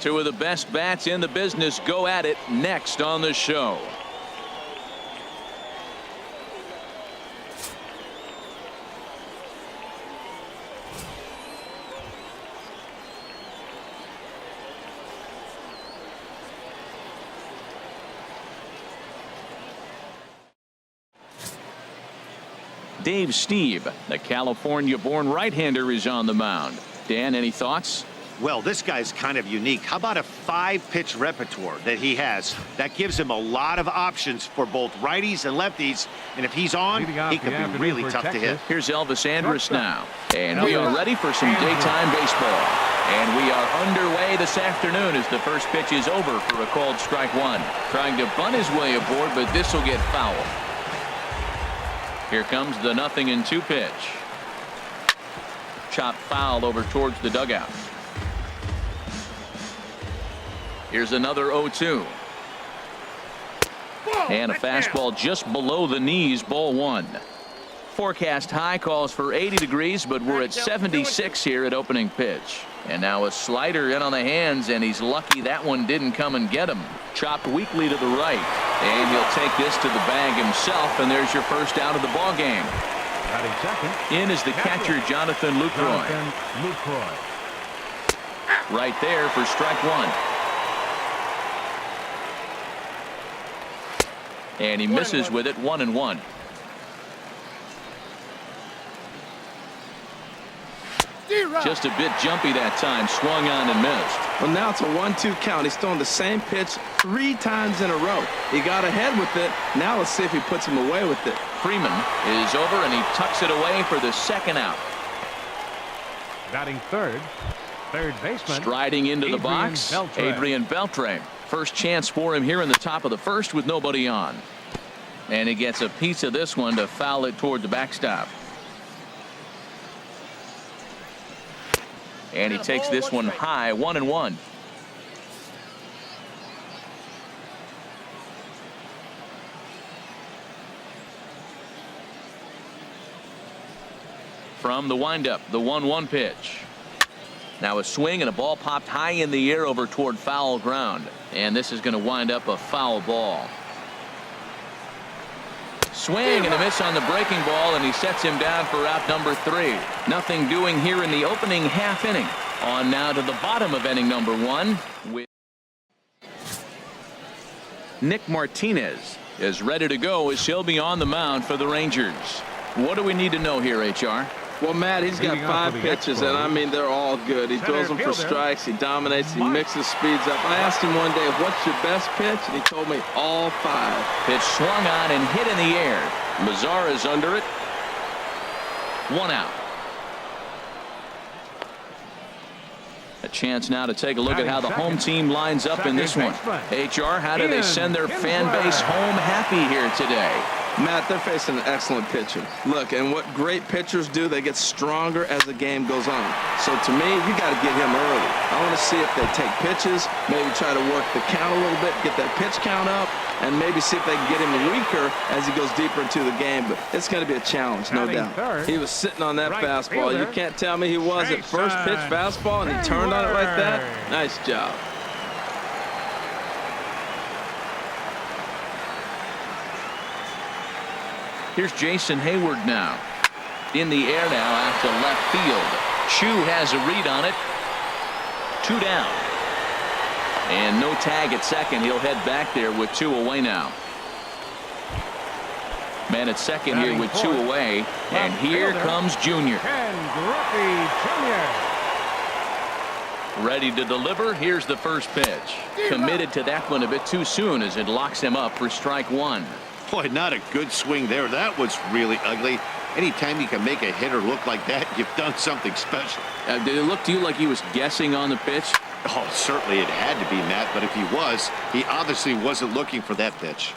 Two of the best bats in the business go at it next on the show. Dave Steve, the California-born right-hander, is on the mound. Dan, any thoughts? Well, this guy's kind of unique. How about a 5-pitch repertoire that he has? That gives him a lot of options for both righties and lefties. And if he's on, he can be really tough to hit. Here's Elvis Andrus now. And we are ready for some daytime baseball. And we are underway this afternoon as the first pitch is over for a called strike one. Trying to bunt his way aboard, but this will get foul. Here comes the 0-2 pitch. Chopped foul over towards the dugout. Here's another 0-2. And a fastball just below the knees, ball one. Forecast high calls for 80 degrees, but we're at 76 here at opening pitch. And now a slider in on the hands, and he's lucky that one didn't come and get him. Chopped weakly to the right. And he'll take this to the bag himself, and there's your first out of the ball game. In is the catcher, Jonathan Lucroy. Right there for strike one. And he misses with it, 1-1. Just a bit jumpy that time, swung on and missed. Well, now it's a 1-2 count. He's throwing the same pitch 3 times in a row. He got ahead with it. Now let's see if he puts him away with it. Freeman is over, and he tucks it away for the second out. Batting third baseman. Striding into the box, Adrian Beltre. First chance for him here in the top of the first with nobody on. And he gets a piece of this one to foul it toward the backstop. And he takes this one high, 1-1. From the windup, the 1-1 pitch. Now a swing and a ball popped high in the air over toward foul ground. And this is going to wind up a foul ball. Swing and a miss on the breaking ball, and he sets him down for out number 3. Nothing doing here in the opening half inning. On now to the bottom of inning number 1 with Nick Martinez is ready to go as he'll be on the mound for the Rangers. What do we need to know here, HR? Well, Matt, he's got 5 pitches, and I mean, they're all good. He throws them for strikes. He dominates. He mixes speeds up. I asked him one day, what's your best pitch? And he told me all 5. Pitch swung on and hit in the air. Mazar is under it. 1 out. A chance now to take a look at how the home team lines up in this one. HR, how do they send their fan base home happy here today? Matt, they're facing an excellent pitcher. Look, and what great pitchers do, they get stronger as the game goes on. So to me, you got to get him early. I want to see if they take pitches, maybe try to work the count a little bit, get that pitch count up, and maybe see if they can get him weaker as he goes deeper into the game. But it's going to be a challenge, no doubt. He was sitting on that fastball. You can't tell me he wasn't. First pitch fastball, and he turned on it like that. Nice job. Here's Jason Hayward now. In the air now out to left field. Chu has a read on it. 2 down. And no tag at second. He'll head back there with 2 away now. Man at second here with 2 away. And here comes Junior. Ready to deliver. Here's the first pitch. Committed to that one a bit too soon as it locks him up for strike 1. Boy, not a good swing there. That was really ugly. Anytime you can make a hitter look like that, you've done something special. Did it look to you like he was guessing on the pitch? Oh, certainly it had to be, Matt, but if he was, he obviously wasn't looking for that pitch.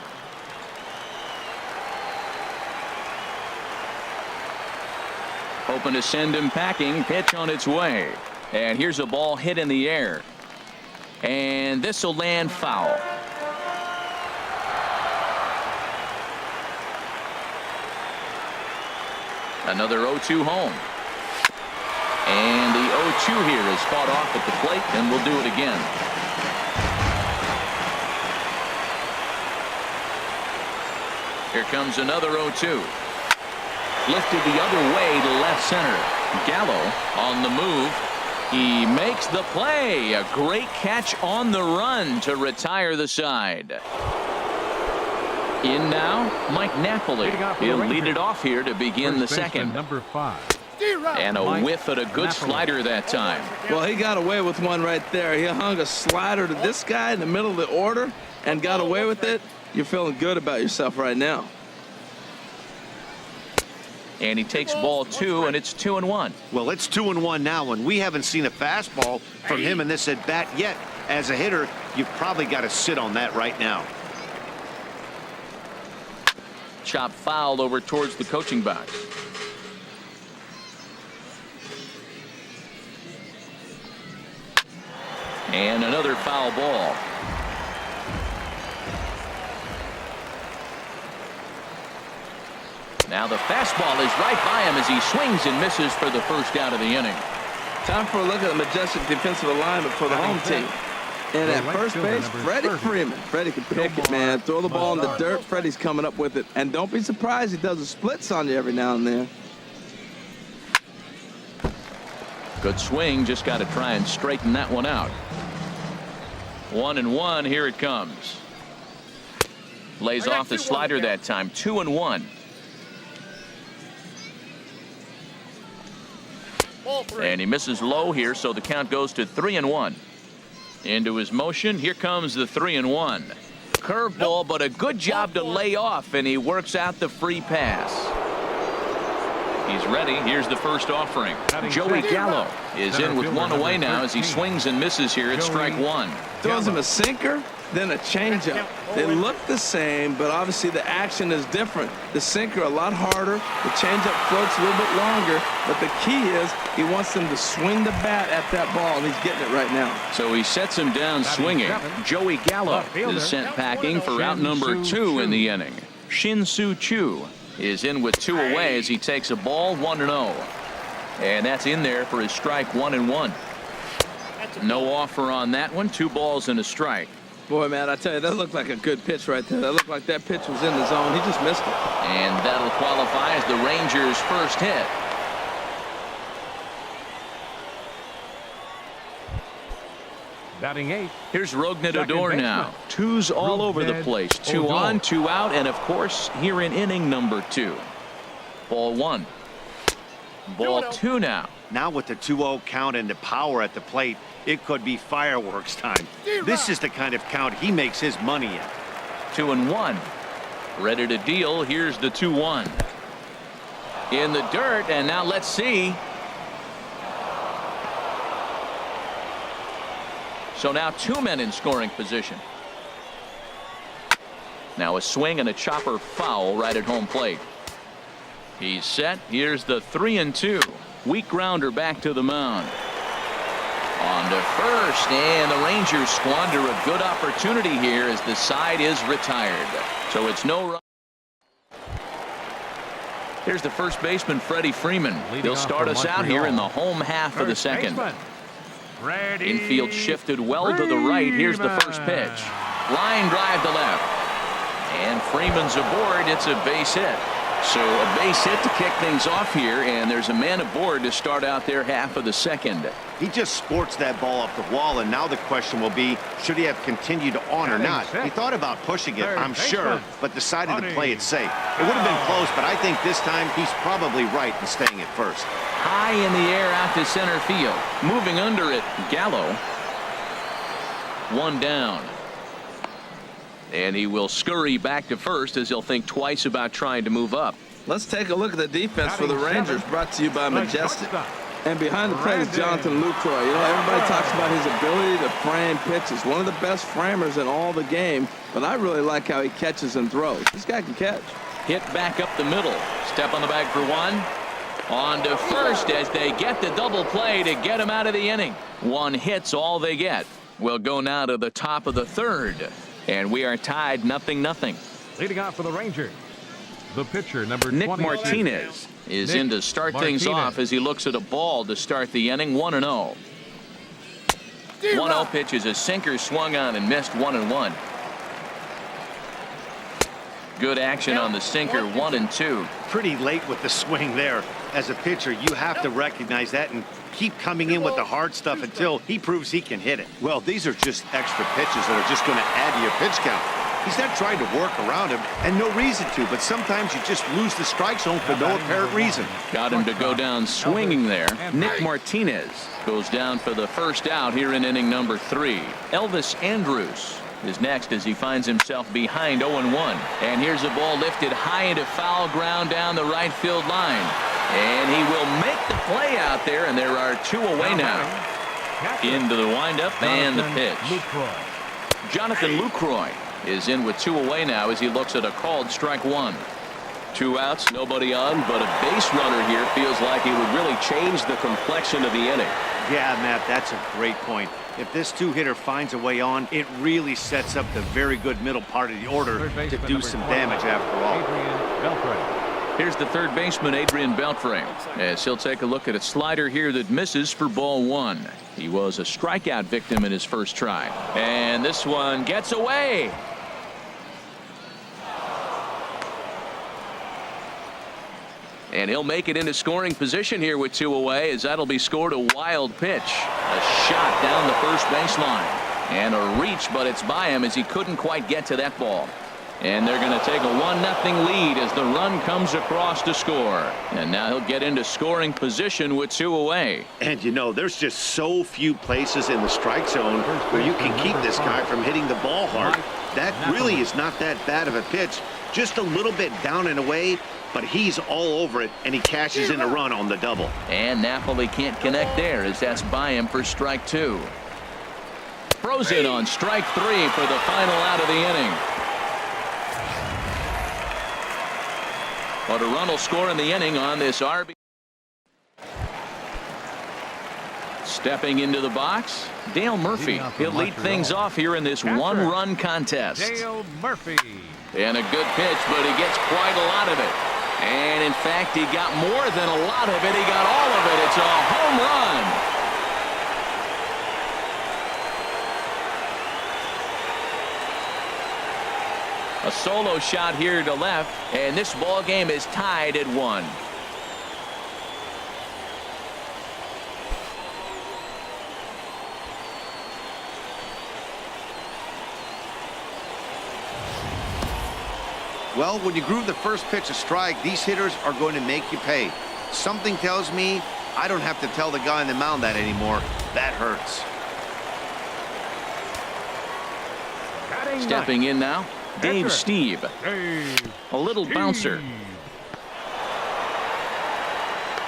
Hoping to send him packing. Pitch on its way. And here's a ball hit in the air. And this will land foul. Another 0-2 home. And the 0-2 here is fought off at the plate, and we'll do it again. Here comes another 0-2. Lifted the other way to left center. Gallo on the move. He makes the play. A great catch on the run to retire the side. In now, Mike Napoli. He'll lead it off here to begin the second. Number 5. And a whiff at a good slider that time. Well, he got away with one right there. He hung a slider to this guy in the middle of the order and got away with it. You're feeling good about yourself right now. And he takes ball 2, and it's 2-1. Well, it's 2-1 now, and we haven't seen a fastball from him in this at bat yet. As a hitter, you've probably got to sit on that right now. Chop fouled over towards the coaching box. And another foul ball. Now the fastball is right by him as he swings and misses for the first out of the inning. Time for a look at the majestic defensive alignment for the home team. And at first base, Freddie Freeman. Freddie can pick it, man. Throw the ball in the dirt. Freddie's coming up with it. And don't be surprised he does the splits on you every now and then. Good swing. Just got to try and straighten that one out. 1-1. Here it comes. Lays off the slider that time. 2-1. And he misses low here, so the count goes to 3-1. Into his motion. Here comes the 3-1. Curveball, but a good job to lay off, and he works out the free pass. He's ready. Here's the first offering. Joey Gallo is in with one away now as he swings and misses here at strike 1. Throws him a sinker, then a changeup. They look the same, but obviously the action is different. The sinker a lot harder. The changeup floats a little bit longer, but the key is he wants them to swing the bat at that ball, and he's getting it right now. So he sets him down swinging. Joey Gallo is sent packing for out number 2 in the inning. Shin-Soo Choo is in with 2 away as he takes a ball 1-0. And that's in there for his strike 1-1. No offer on that one. 2 balls and a strike. Boy, man, I tell you, that looked like a good pitch right there. That looked like that pitch was in the zone. He just missed it. And that'll qualify as the Rangers' first hit. Batting 8. Here's Rougned Odor now. 2s all over the place. 2 on, 2 out, and of course here in inning number 2. Ball 1. Ball 2 now. Now with the 2-0 count and the power at the plate, it could be fireworks time. This is the kind of count he makes his money in. 2-1. Ready to deal. Here's the 2-1. In the dirt, and now let's see. So now 2 men in scoring position. Now a swing and a chopper foul right at home plate. He's set. Here's the 3-2. Weak grounder back to the mound. On to first, and the Rangers squander a good opportunity here as the side is retired. So it's no run. Here's the first baseman, Freddie Freeman. He'll start us out here in the home half of the second. Infield shifted well to the right. Here's the first pitch. Line drive to left. And Freeman's aboard. It's a base hit. So a base hit to kick things off here, and there's a man aboard to start out their half of the second. He just sports that ball off the wall, and now the question will be, should he have continued on or not? He thought about pushing it, I'm sure, but decided to play it safe. It would have been close, but I think this time he's probably right in staying at first. High in the air out to center field. Moving under it, Gallo. 1 down. And he will scurry back to first as he'll think twice about trying to move up. Let's take a look at the defense for the Rangers, brought to you by Majestic. And behind the plate is Jonathan Lucroy. You know, everybody talks about his ability to frame pitches. One of the best framers in all the game, but I really like how he catches and throws. This guy can catch. Hit back up the middle. Step on the bag for 1. On to first as they get the double play to get him out of the inning. 1 hit's all they get. We'll go now to the top of the 3rd. And we are tied 0-0. Leading off for the Rangers, The pitcher, number Nick 26. Martinez is Nick in to start things Martinez. off as he looks at a ball to start the inning. 1-0. 1-0 pitch is a sinker, swung on and missed. 1-1. Good action on the sinker. 1-2. Pretty late with the swing there. As a pitcher, you have to recognize that and keep coming in with the hard stuff until he proves he can hit it. Well, these are just extra pitches that are just going to add to your pitch count. He's not trying to work around him, and no reason to, but sometimes you just lose the strike zone for no apparent reason. Got him to go down swinging there. Nick Martinez goes down for the first out here in inning number 3. Elvis Andrus is next as he finds himself behind 0-1. And here's a ball lifted high into foul ground down the right field line. And he will make the play out there, and there are 2 away now. Into the windup and the pitch. Lucroy. Jonathan Lucroy is in with 2 away now as he looks at a called strike 1. 2 outs, nobody on, but a base runner here feels like he would really change the complexion of the inning. Yeah, Matt, that's a great point. If this 2-hitter finds a way on, it really sets up the very good middle part of the order to do some damage after all. Here's the third baseman, Adrian Beltre, as he'll take a look at a slider here that misses for ball 1. He was a strikeout victim in his first try. And this one gets away. And he'll make it into scoring position here with 2 away, as that'll be scored. A wild pitch. A shot down the first baseline. And a reach, but it's by him as he couldn't quite get to that ball. And they're going to take a 1-0 lead as the run comes across to score. And now he'll get into scoring position with 2 away. And you know, there's just so few places in the strike zone where you can keep this guy from hitting the ball hard. That really is not that bad of a pitch. Just a little bit down and away, but he's all over it, and he cashes in a run on the double. And Napoli can't connect there as that's by him for strike 2. Throws in on strike 3 for the final out of the inning. But a run will score in the inning on this RB. Stepping into the box, Dale Murphy. He'll lead things off here in this one-run contest. Dale Murphy. And a good pitch, but he gets quite a lot of it. And in fact, he got more than a lot of it. He got all of it. It's a home run. A solo shot here to left, and this ball game is tied at 1. Well, when you groove the first pitch a strike, these hitters are going to make you pay. Something tells me I don't have to tell the guy on the mound that anymore. That hurts. Stepping in now, Dave Steve. A little bouncer.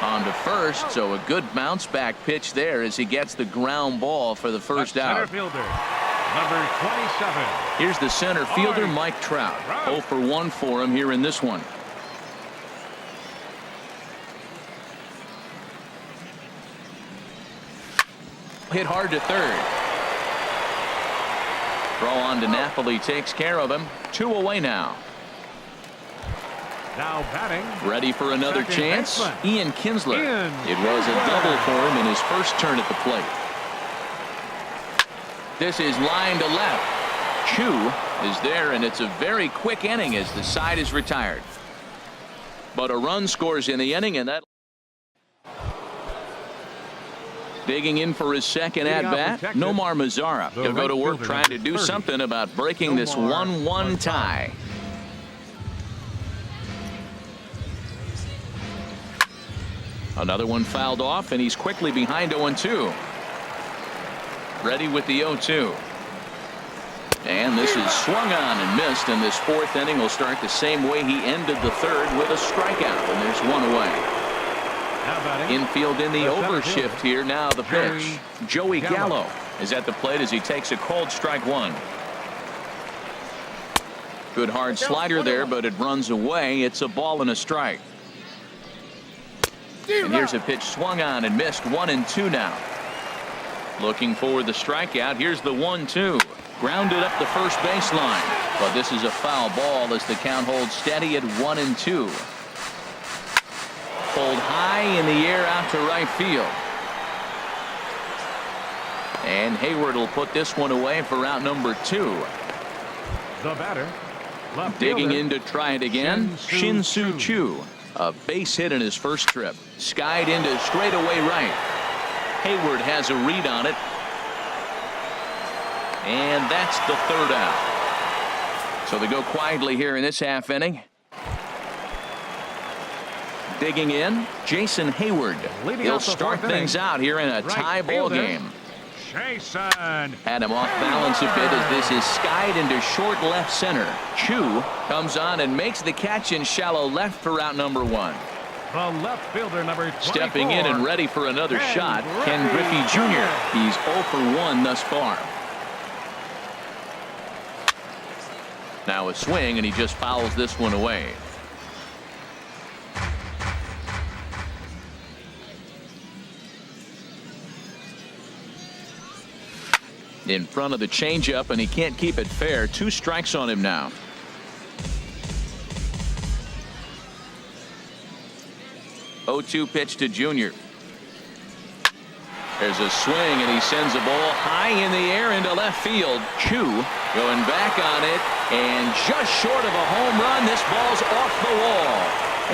On to first, so a good bounce back pitch there as he gets the ground ball for the first out. Center fielder, number 27. Here's the center fielder, Mike Trout. 0 for 1 for him here in this one. Hit hard to third. Throw on to Napoli takes care of him. 2 away now. Now batting. Ready for another Second chance. baseman. Ian Kinsler. Ian It was a double for him in his first turn at the plate. This is line to left. Chu is there, and it's a very quick inning as the side is retired. But a run scores in the inning, and that. Digging in for his second at-bat, Nomar Mazara. He'll go to work trying to do something about breaking this 1-1 tie. Another one fouled off, and he's quickly behind 0-2. Ready with the 0-2. And this is swung on and missed, and this 4th inning will start the same way he ended the 3rd with a strikeout, and there's 1 away. Infield in the overshift here. Now the pitch. Joey Gallo is at the plate as he takes a called strike 1. Good hard slider there, but it runs away. It's a ball and a strike. And here's a pitch swung on and missed. 1-2 now. Looking for the strikeout. Here's the 1-2. Grounded up the first baseline, but this is a foul ball as the count holds steady at 1-2. Pulled high in the air out to right field. And Hayward will put this one away for out number 2. The batter, left Digging fielder, in to try it again, Shin-Soo Choo. A base hit in his first trip. Skied into straightaway right. Hayward has a read on it. And that's the third out. So they go quietly here in this half inning. Digging in, Jason Hayward. He'll start things out here in a tie ball game. Jason. Had him off balance a bit as this is skied into short left center. Choo comes on and makes the catch in shallow left for out number 1. The left fielder, number 24. Stepping in and ready for another shot, Ken Griffey Jr. He's 0 for 1 thus far. Now a swing, and he just fouls this one away. In front of the changeup, and he can't keep it fair. 2 strikes on him now. Oh-2 pitch to Junior. There's a swing, and he sends the ball high in the air into left field. Choo going back on it, and just short of a home run. This ball's off the wall.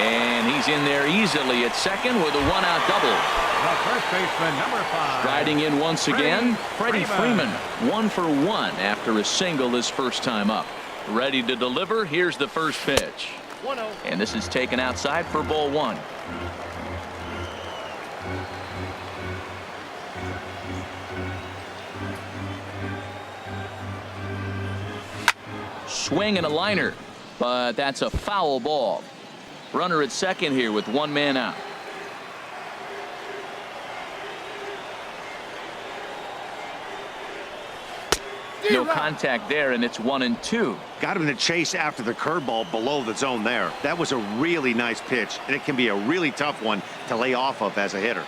And he's in there easily at second with a 1-out double. The first baseman, number 5. Striding in once again, Freddie Freeman. 1 for 1 after a single his first time up. Ready to deliver. Here's the first pitch. 1-0. And this is taken outside for ball 1. Swing and a liner, but that's a foul ball. Runner at second here with 1 man out. No contact there, and it's 1-2. Got him to chase after the curveball below the zone there. That was a really nice pitch, and it can be a really tough one to lay off of as a hitter.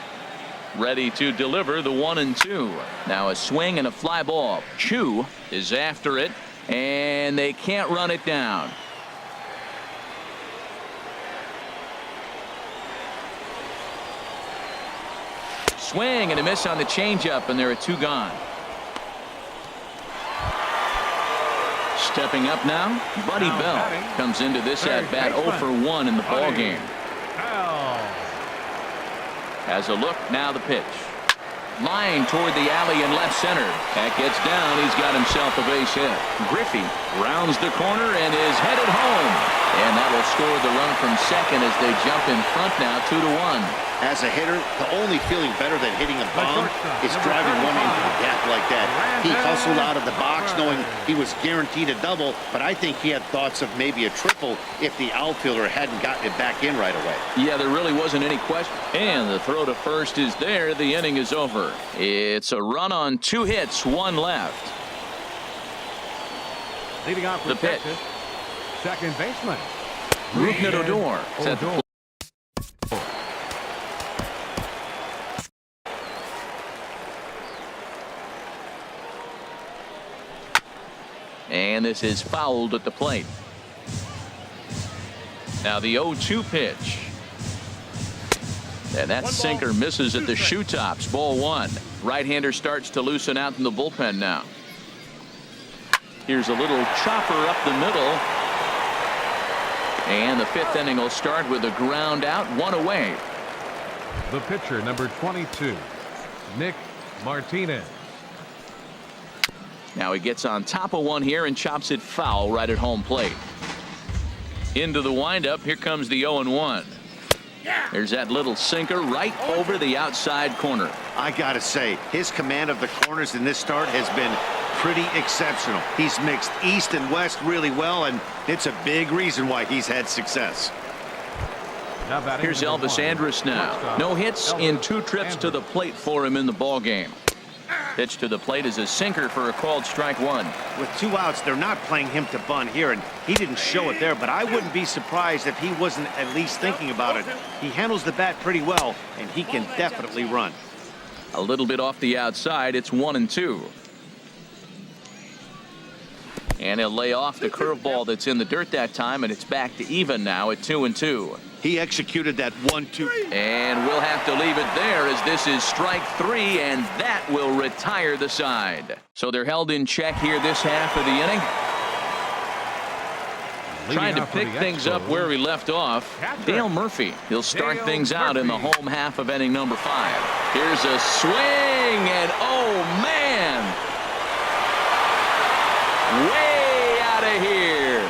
Ready to deliver the 1-2. Now a swing and a fly ball. Choo is after it, and they can't run it down. Swing and a miss on the changeup, and there are 2 gone. Stepping up now, Buddy Bell comes into this at bat 0 for 1 in the ball game. Has a look, now the pitch. Line toward the alley in left center. That gets down. He's got himself a base hit. Griffey rounds the corner and is headed home. And that will score the run from second as they jump in front now 2-1. As a hitter, the only feeling better than hitting a bomb is driving one into the gap like that. He hustled out of the box knowing he was guaranteed a double, but I think he had thoughts of maybe a triple if the outfielder hadn't gotten it back in right away. Yeah, there really wasn't any question. And the throw to first is there. The inning is over. It's a run on 2 hits, 1 left. Leading off the pitch. Second baseman. Rougned Odor. Set the play. And this is fouled at the plate. Now the 0-2 pitch. And that sinker misses at the shoe tops. Ball 1. Right-hander starts to loosen out in the bullpen now. Here's a little chopper up the middle. And the 5th inning will start with a ground out, 1 away. The pitcher, number 22, Nick Martinez. Now he gets on top of one here and chops it foul right at home plate. Into the windup. Here comes the 0-1. There's that little sinker right over the outside corner. I gotta say, his command of the corners in this start has been pretty exceptional. He's mixed east and west really well, and it's a big reason why he's had success. Here's Elvis Andrus now. No hits in 2 trips to the plate for him in the ball game. Pitch to the plate is a sinker for a called strike 1. With 2 outs, they're not playing him to bunt here, and he didn't show it there, but I wouldn't be surprised if he wasn't at least thinking about it. He handles the bat pretty well, and he can definitely run. A little bit off the outside. It's 1-2. And he'll lay off the curveball that's in the dirt that time, and it's back to even now at 2-2. He executed that 1-2. And we'll have to leave it there as this is strike 3, and that will retire the side. So they're held in check here this half of the inning. Trying to pick things up where we left off. Dale Murphy. He'll start things out in the home half of inning number 5. Here's a swing, and oh man! Way out of here.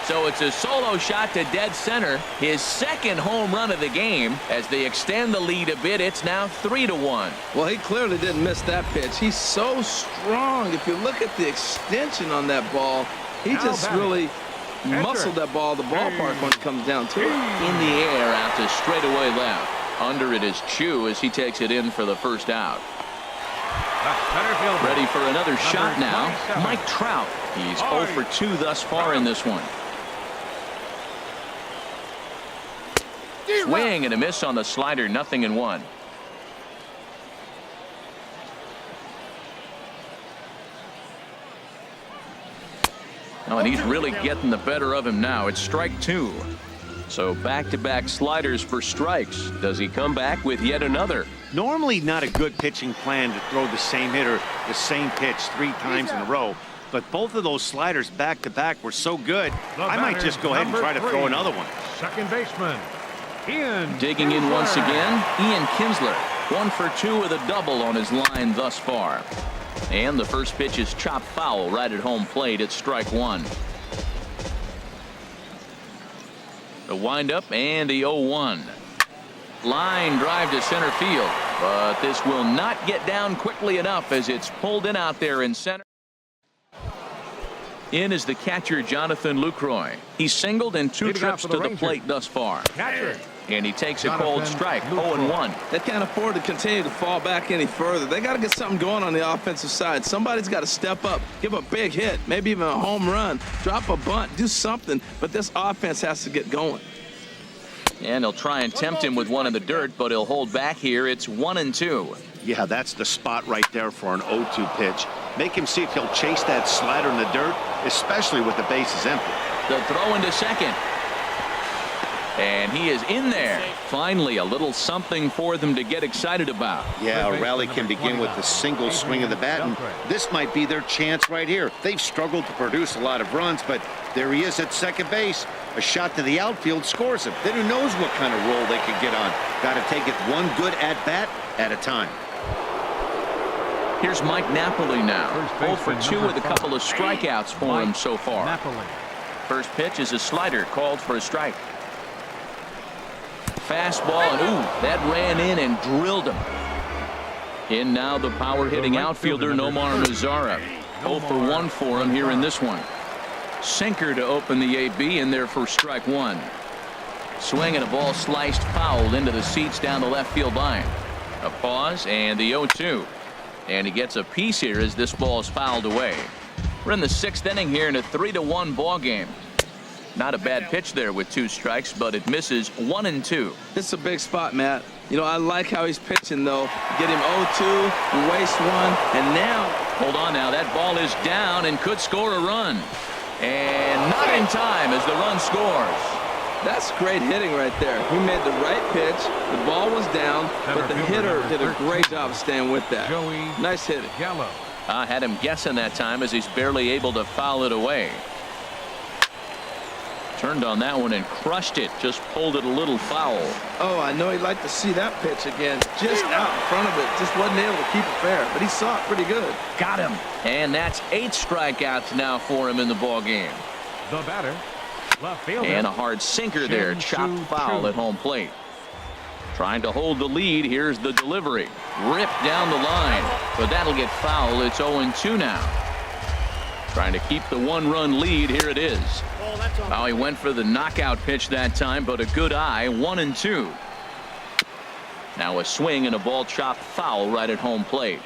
So it's a solo shot to dead center. His second home run of the game. As they extend the lead a bit, it's now 3-1. Well, he clearly didn't miss that pitch. He's so strong. If you look at the extension on that ball, he just really muscled that ball the ballpark when it comes down to it. In the air out to straightaway left. Under it is Chu as he takes it in for the first out. Ready for another shot now. Mike Trout. He's 0 for 2 thus far in this one. Swing and a miss on the slider. 0-1. Oh, and he's really getting the better of him now. It's strike 2. So back-to-back sliders for strikes. Does he come back with yet another? Normally not a good pitching plan to throw the same hitter the same pitch 3 times in a row. But both of those sliders back-to-back were so good, I might just go ahead and try to throw another one. Second baseman, Ian Digging in once again, Ian Kinsler. 1 for 2 with a double on his line thus far. And the first pitch is chopped foul right at home plate. It's strike 1. The windup and the 0-1. Line drive to center field, but this will not get down quickly enough as it's pulled in out there in center. In is the catcher Jonathan Lucroy. He's singled in 2 trips to the plate thus far. catcher. And he takes a cold strike. 0-1. They can't afford to continue to fall back any further. They got to get something going on the offensive side. Somebody's got to step up, give a big hit, maybe even a home run, drop a bunt, do something. But this offense has to get going. And he'll try and tempt him with one in the dirt, but he'll hold back here. It's 1-2. Yeah, that's the spot right there for an 0-2 pitch. Make him see if he'll chase that slider in the dirt, especially with the bases empty. The throw into second. And he is in there. Finally, a little something for them to get excited about. Yeah, a rally can begin with a single swing of the bat, and this might be their chance right here. They've struggled to produce a lot of runs, but there he is at second base. A shot to the outfield scores him. Then who knows what kind of roll they could get on. Got to take it one good at-bat at a time. Here's Mike Napoli now. 0 for 2 with a couple of strikeouts for him so far. Napoli. First pitch is a slider called for a strike. Fastball, and ooh, that ran in and drilled him. In now the power-hitting outfielder Nomar Mazara. 0 for 1 for him here in this one. Sinker to open the AB in there for strike 1. Swing and a ball sliced fouled into the seats down the left field line. A pause and the 0-2. And he gets a piece here as this ball is fouled away. We're in the 6th inning here in a 3-1 ball game. Not a bad pitch there with 2 strikes, but it misses 1-2. It's a big spot, Matt. You know, I like how he's pitching, though. Get him 0-2, waste 1, and now. Hold on now. That ball is down and could score a run. And not in time as the run scores. That's great hitting right there. He made the right pitch. The ball was down, but the hitter did a great job of staying with that. Nice hitting. Gallo. I had him guessing that time as he's barely able to foul it away. Turned on that one and crushed it. Just pulled it a little foul. Oh, I know he'd like to see that pitch again. Just out in front of it. Just wasn't able to keep it fair. But he saw it pretty good. Got him. And that's 8 strikeouts now for him in the ball game. The batter, left fielder. And a hard sinker there. Chopped foul at home plate. Trying to hold the lead. Here's the delivery. Ripped down the line. But that'll get foul. It's 0-2 now. Trying to keep the 1-run lead. Here it is. Now he went for the knockout pitch that time, but a good eye. 1-2. Now a swing and a ball chopped foul right at home plate.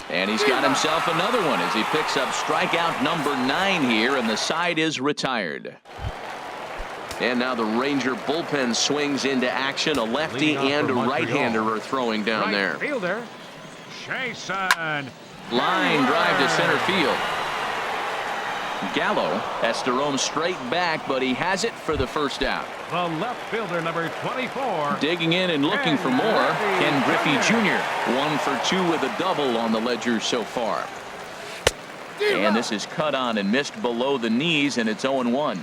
And he's got himself another one as he picks up strikeout number 9 here, and the side is retired. And now the Ranger bullpen swings into action. A lefty and a right-hander are throwing down there. Fielder, Jason. Line drive to center field. Gallo has to roam straight back, but he has it for the first out. The left fielder, number 24. Digging in and looking for more, Ken Griffey Jr. 1 for 2 with a double on the ledger so far. And this is cut on and missed below the knees, and it's 0-1.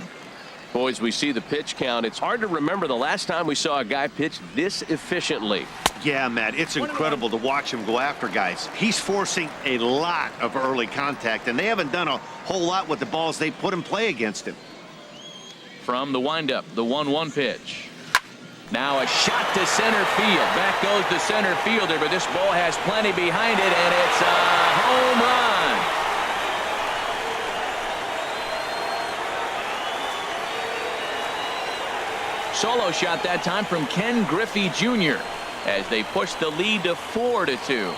Boys, we see the pitch count. It's hard to remember the last time we saw a guy pitch this efficiently. Yeah, Matt, it's incredible to watch him go after guys. He's forcing a lot of early contact, and they haven't done a whole lot with the balls they put in play against him. From the windup, the 1-1 pitch. Now a shot to center field. Back goes the center fielder, but this ball has plenty behind it, and it's a home run. Solo shot that time from Ken Griffey Jr. as they push the lead to 4-2.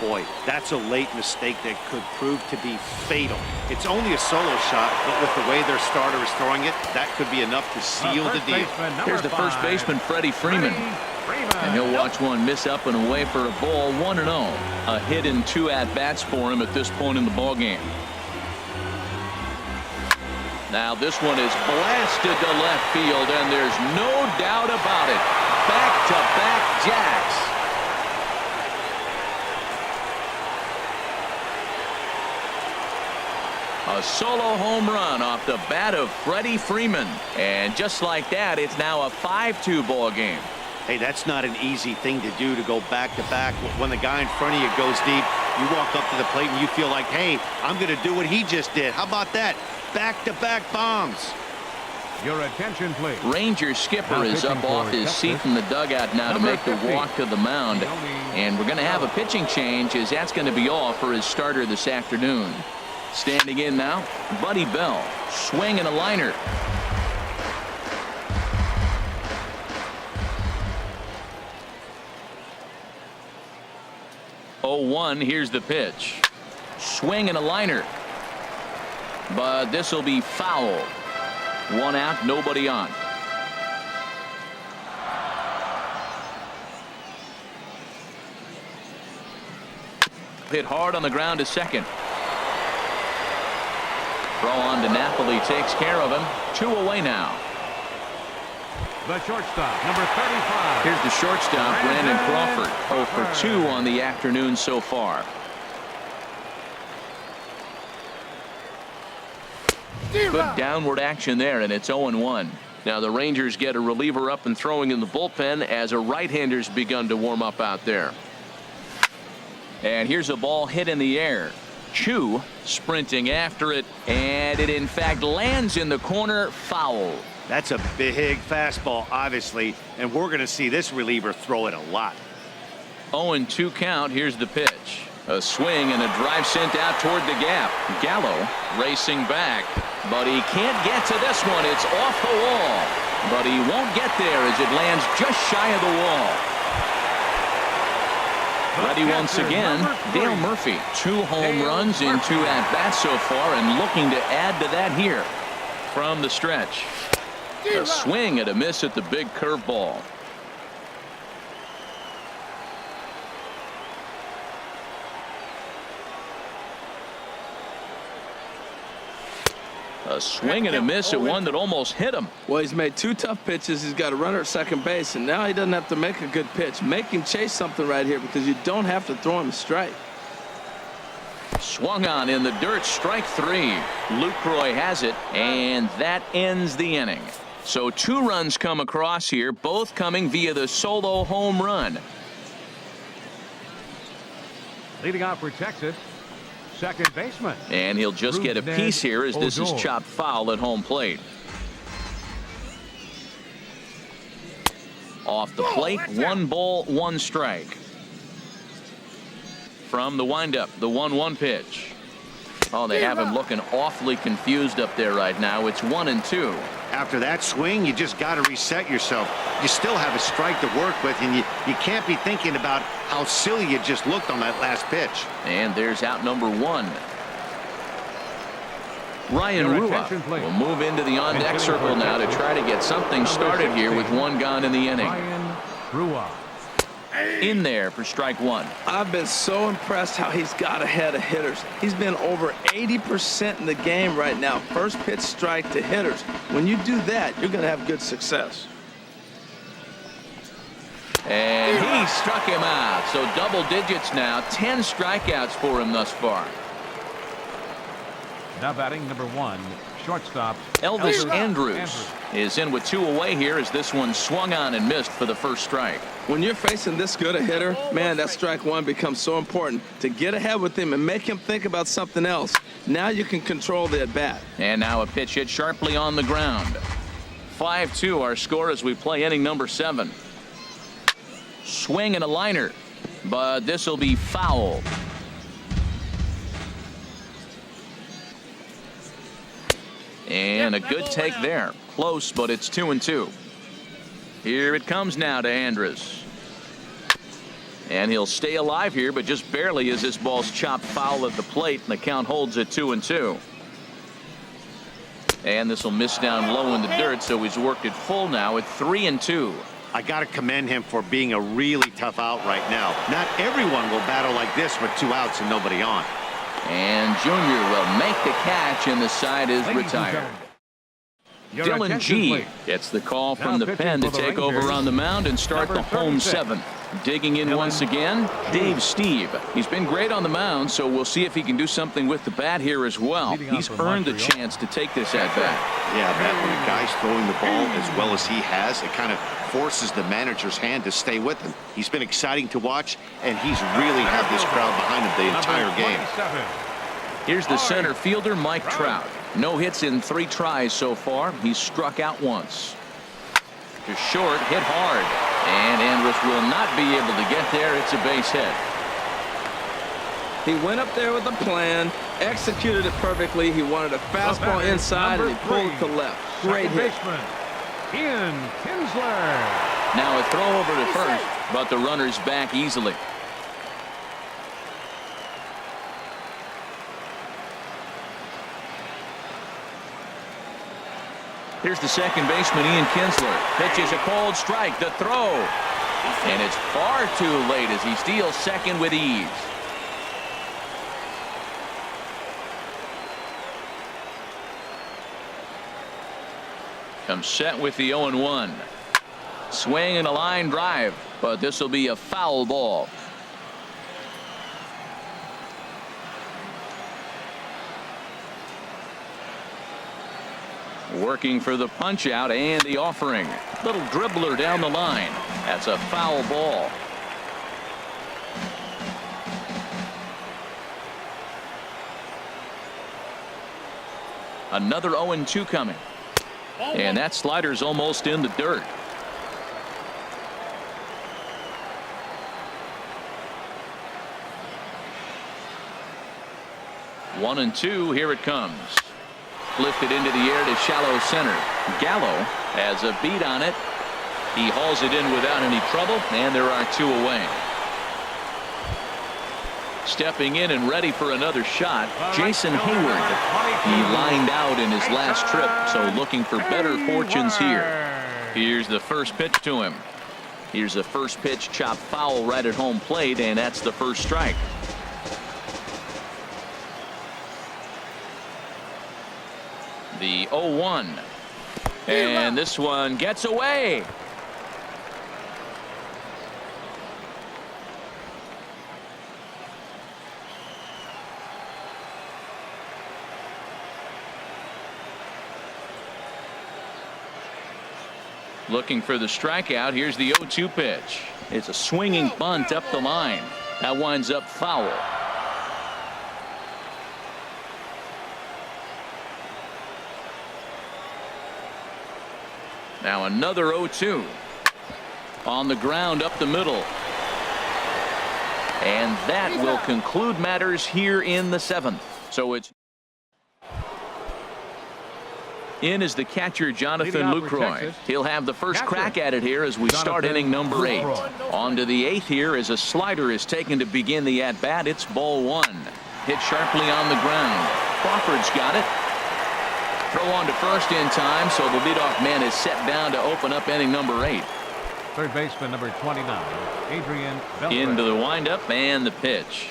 Boy, that's a late mistake that could prove to be fatal. It's only a solo shot, but with the way their starter is throwing it, that could be enough to seal the deal. Here's the first baseman, Freddie Freeman. And he'll watch one miss up and away for a ball, 1-0. A hit and 2 at-bats for him at this point in the ballgame. Now this one is blasted to left field, and there's no doubt about it. Back-to-back jacks. A solo home run off the bat of Freddie Freeman. And just like that, it's now a 5-2 ball game. Hey, that's not an easy thing to do, to go back-to-back. When the guy in front of you goes deep, you walk up to the plate and you feel like, hey, I'm going to do what he just did. How about that? Back-to-back bombs. Your attention, please. Ranger skipper is up off his seat in the dugout now to make the walk to the mound. And we're going to have a pitching change, as that's going to be all for his starter this afternoon. Standing in now, Buddy Bell. Swing and a liner. Oh, 1. Here's the pitch. Swing and a liner. But this will be foul. 1 out, nobody on. Hit hard on the ground to second. Throw on to Napoli takes care of him. 2 away now. The shortstop, number 35. Here's the shortstop, Brandon Crawford. 0 for 2 on the afternoon so far. Good downward action there, and it's 0-1. Now the Rangers get a reliever up and throwing in the bullpen as a right-hander's begun to warm up out there. And here's a ball hit in the air. Chu sprinting after it, and it in fact lands in the corner. Foul. That's a big fastball, obviously, and we're going to see this reliever throw it a lot. 0-2 count. Here's the pitch. A swing and a drive sent out toward the gap. Gallo racing back, but he can't get to this one. It's off the wall, but he won't get there as it lands just shy of the wall. Ready once again, Dale Murphy. 2 home runs in 2 at-bats so far, and looking to add to that here from the stretch. A swing and a miss at the big curveball. A swing and a miss at one that almost hit him. Well, he's made 2 tough pitches. He's got a runner at second base, and now he doesn't have to make a good pitch. Make him chase something right here, because you don't have to throw him straight. Swung on in the dirt, strike 3. Lucroy has it, and that ends the inning. So 2 runs come across here, both coming via the solo home run. Leading off for Texas, second baseman. And he'll just get a piece here as this is chopped foul at home plate. Off the plate, 1 ball, 1 strike. From the windup, the 1-1 pitch. Oh, they have him looking awfully confused up there right now. It's 1-2. After that swing, you just got to reset yourself. You still have a strike to work with, and you can't be thinking about how silly you just looked on that last pitch. And there's out number 1. Ryan Your Rua attention, please. will move into the on-deck circle now to try to get something started here with one gone in the inning. Ryan Rua. In there for strike one. I've been so impressed how he's got ahead of hitters. He's been over 80% in the game right now. First pitch strike to hitters. When you do that, you're going to have good success. And he struck him out. So double digits now. 10 strikeouts for him thus far. Now batting number one, shortstop Elvis Andrews is in with 2 away here as this one swung on and missed for the first strike. When you're facing this good a hitter, man, that strike one becomes so important to get ahead with him and make him think about something else. Now you can control the at-bat. And now a pitch hit sharply on the ground. 5-2 our score as we play inning number 7. Swing and a liner, but this will be foul. And a good take there. Close, but it's 2-2. Here it comes now to Andrus. And he'll stay alive here, but just barely as this ball's chopped foul at the plate, and the count holds at 2-2. And this will miss down low in the dirt, so he's worked it full now at 3-2. I got to commend him for being a really tough out right now. Not everyone will battle like this with 2 outs and nobody on. And Junior will make the catch, and the side is retired. Dylan G gets the call from the pen to take over on the mound and start the home 7th. Digging in once again, Dave Steve. He's been great on the mound, so we'll see if he can do something with the bat here as well. He's earned the chance to take this at bat. Yeah, Matt, when a guy's throwing the ball as well as he has, it kind of forces the manager's hand to stay with him. He's been exciting to watch, and he's really had this crowd behind him the entire game. Here's the center fielder, Mike Trout. No hits in 3 tries so far. He's struck out once. To short, hit hard. And Andrus will not be able to get there. It's a base hit. He went up there with a plan, executed it perfectly. He wanted a fastball inside, and he pulled it to left. Great hit. Ian Kinsler. Now a throw over to first, but the runner's back easily. Here's the second baseman, Ian Kinsler. Pitches a cold strike. The throw. And it's far too late as he steals second with ease. Comes set with the 0-1. Swing and a line drive, but this will be a foul ball. Working for the punch out and the offering. Little dribbler down the line. That's a foul ball. Another 0-2 coming. And that slider's almost in the dirt. One and two. Here it comes. Lifted into the air to shallow center. Gallo has a beat on it. He hauls it in without any trouble, and there are 2 away. Stepping in and ready for another shot, Jason Hayward. He lined out in his last trip, so looking for better fortunes here. Here's the first pitch to him. Here's the first pitch, chopped foul right at home plate, and that's the first strike. The 0-1. And this one gets away. Looking for the strikeout. Here's the 0-2 pitch. It's a swinging bunt up the line. That winds up foul. Now another 0-2. On the ground up the middle. And that will conclude matters here in the 7th. So it's in is the catcher, Jonathan Lucroy. He'll have the first crack at it here as we start inning number 8. On to the 8th here as a slider is taken to begin the at-bat. It's ball 1. Hit sharply on the ground. Crawford's got it. Throw on to first in time, so the leadoff man is set down to open up inning number 8. Third baseman number 29, Adrian Beltre. Into the windup and the pitch.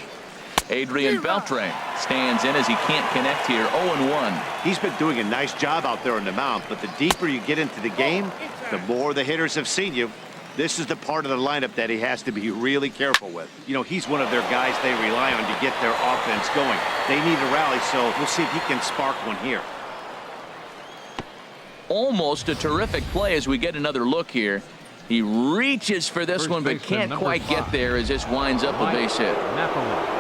Adrian Beltre stands in as he can't connect here. 0-1. He's been doing a nice job out there on the mound, but the deeper you get into the game, the more the hitters have seen you. This is the part of the lineup that he has to be really careful with. You know, he's one of their guys they rely on to get their offense going. They need a rally, so we'll see if he can spark one here. Almost a terrific play as we get another look here. He reaches for this one, but can't quite get there as this winds up a base hit. Napoli.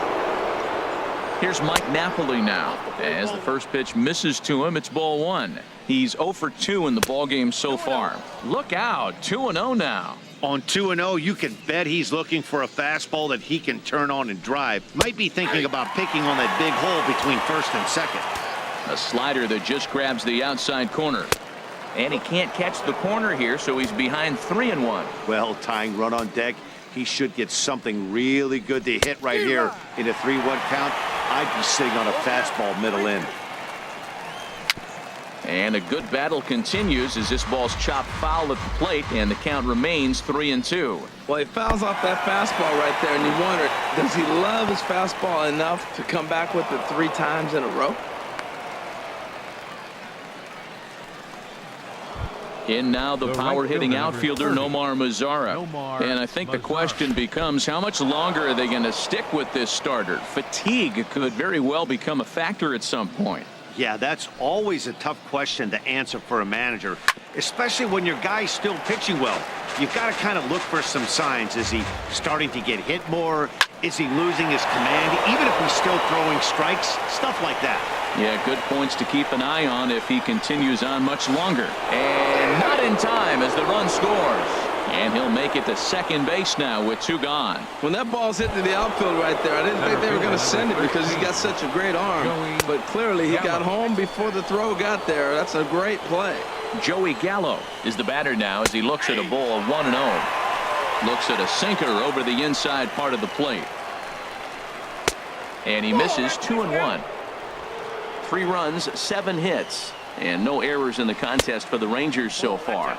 Here's Mike Napoli now. As the first pitch misses to him, it's ball 1. He's 0 for 2 in the ballgame so far. Look out, 2-0 now. On 2-0, you can bet he's looking for a fastball that he can turn on and drive. Might be thinking about picking on that big hole between first and second. A slider that just grabs the outside corner. And he can't catch the corner here, so he's behind 3-1. Well, tying run on deck. He should get something really good to hit right here in a 3-1 count. I'd be sitting on a fastball middle in. And a good battle continues as this ball's chopped foul at the plate, and the count remains 3-2. Well, he fouls off that fastball right there, and you wonder, does he love his fastball enough to come back with it 3 times in a row? In now the power-hitting outfielder Nomar Mazara. And I think the question becomes, how much longer are they going to stick with this starter? Fatigue could very well become a factor at some point. Yeah, that's always a tough question to answer for a manager, especially when your guy's still pitching well. You've got to kind of look for some signs. Is he starting to get hit more? Is he losing his command? Even if he's still throwing strikes, stuff like that. Yeah, good points to keep an eye on if he continues on much longer. And not in time as the run scores. And he'll make it to second base now with 2 gone. When that ball's hit to the outfield right there, I didn't think they were going to send it because he's got such a great arm. But clearly he got home before the throw got there. That's a great play. Joey Gallo is the batter now as he looks at a ball of 1-0. Looks at a sinker over the inside part of the plate. And he misses 2-1. 3 runs, 7 hits, and no errors in the contest for the Rangers so far.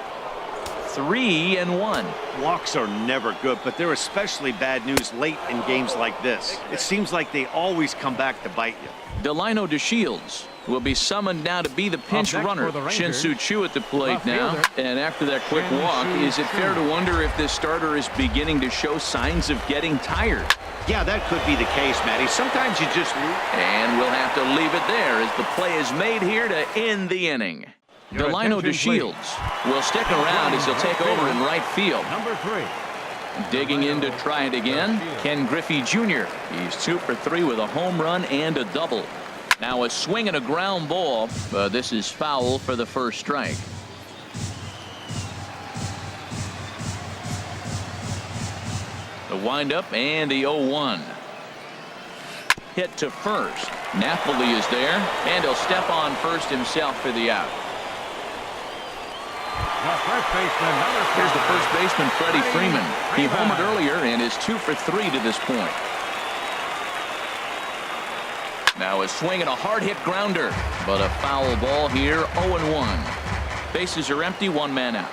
3-1. Walks are never good, but they're especially bad news late in games like this. It seems like they always come back to bite you. Delino DeShields will be summoned now to be the pinch runner. Shin-Soo Choo at the plate now. And after that quick walk, is it fair to wonder if this starter is beginning to show signs of getting tired? Yeah, that could be the case, Matty. Sometimes you just... And we'll have to leave it there as the play is made here to end the inning. Delino DeShields will stick around as he'll take over in right field. Number 3. Digging in to try it again, Ken Griffey Jr. He's 2 for 3 with a home run and a double. Now a swing and a ground ball. This is foul for the first strike. The windup and the 0-1. Hit to first. Napoli is there, and he'll step on first himself for the out. Here's the first baseman, Freddie Freeman. He homered earlier and is 2 for 3 to this point. Now a swing and a hard hit grounder, but a foul ball here. 0-1. Bases are empty, 1 man out.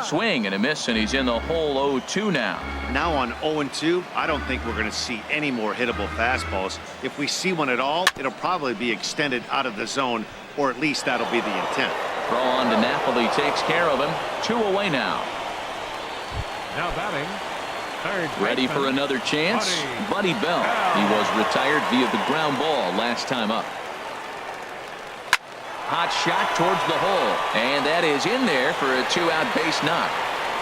Swing and a miss, and he's in the hole. 0-2 now. Now on 0-2, I don't think we're going to see any more hittable fastballs. If we see one at all, it'll probably be extended out of the zone, or at least that'll be the intent. Throw on to Napoli takes care of him. 2 away now. Now batting. Ready for another chance? Buddy Bell. He was retired via the ground ball last time up. Hot shot towards the hole, and that is in there for a 2-out base knock.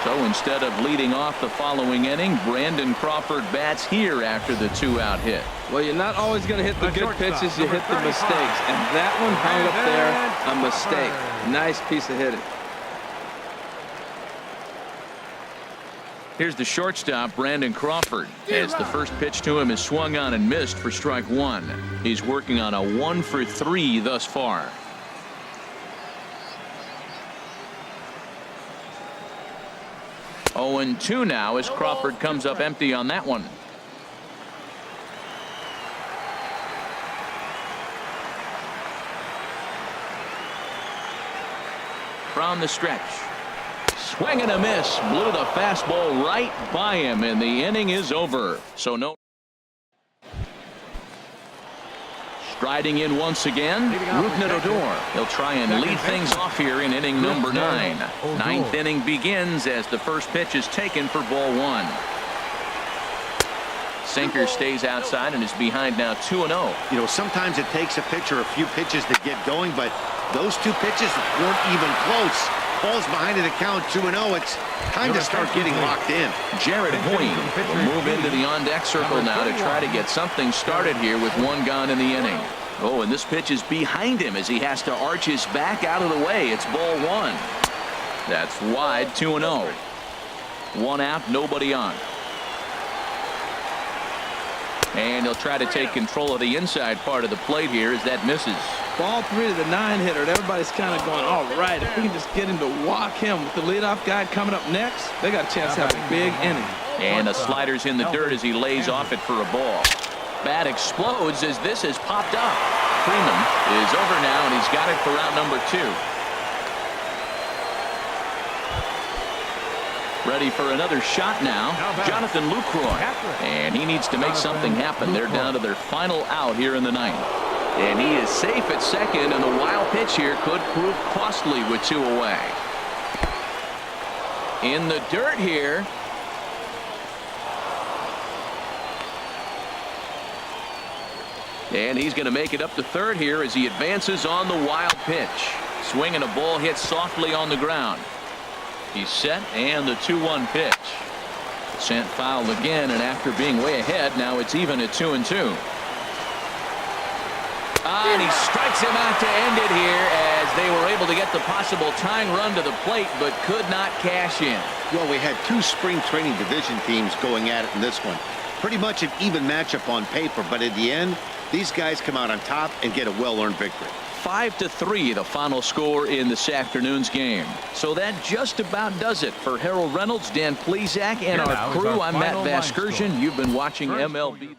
So instead of leading off the following inning, Brandon Crawford bats here after the 2-out hit. Well, you're not always going to hit the good pitches, you hit the mistakes, and that one hung up there, a mistake. Nice piece of hitting. Here's the shortstop, Brandon Crawford, as the first pitch to him is swung on and missed for strike 1. He's working on a 1 for 3 thus far. 0-2 now as Crawford comes up empty on that one. from the stretch. Swing and a miss. Blew the fastball right by him, and the inning is over. So no. Striding in once again, Odor. He'll try and lead things off here in inning number 9. Ninth inning begins as the first pitch is taken for ball 1. Sinker stays outside and is behind now 2-0. You know, sometimes it takes a pitcher a few pitches to get going, but those 2 pitches weren't even close. Ball's behind in the count 2-0. It's time to start getting locked in. Jared Hoying will move into the on-deck circle now to try to get something started here with 1 gone in the inning. Oh, and this pitch is behind him as he has to arch his back out of the way. It's ball 1. That's wide, 2-0. 1 out, nobody on. And he'll try to take control of the inside part of the plate here as that misses. Ball 3 to the 9-hitter. Everybody's kind of going, all right, if we can just get him to walk him with the leadoff guy coming up next, they got a chance to have a big inning. And the slider's in the dirt as he lays off it for a ball. Bat explodes as this has popped up. Freeman is over now, and he's got it for out number 2. Ready for another shot now, Jonathan Lucroy. And he needs to make something happen. They're down to their final out here in the 9th. And he is safe at second, and the wild pitch here could prove costly with 2 away. In the dirt here. And he's going to make it up to third here as he advances on the wild pitch. Swing and a ball hit softly on the ground. He's set, and the 2-1 pitch. Sent foul again, and after being way ahead, now it's even at 2-2. And he strikes him out to end it here as they were able to get the possible tying run to the plate, but could not cash in. Well, we had 2 spring training division teams going at it in this one. Pretty much an even matchup on paper, but at the end, these guys come out on top and get a well-earned victory. 5-3 the final score in this afternoon's game. So that just about does it for Harold Reynolds, Dan Plesac, and our crew. I'm Matt Vasgersian. You've been watching MLB.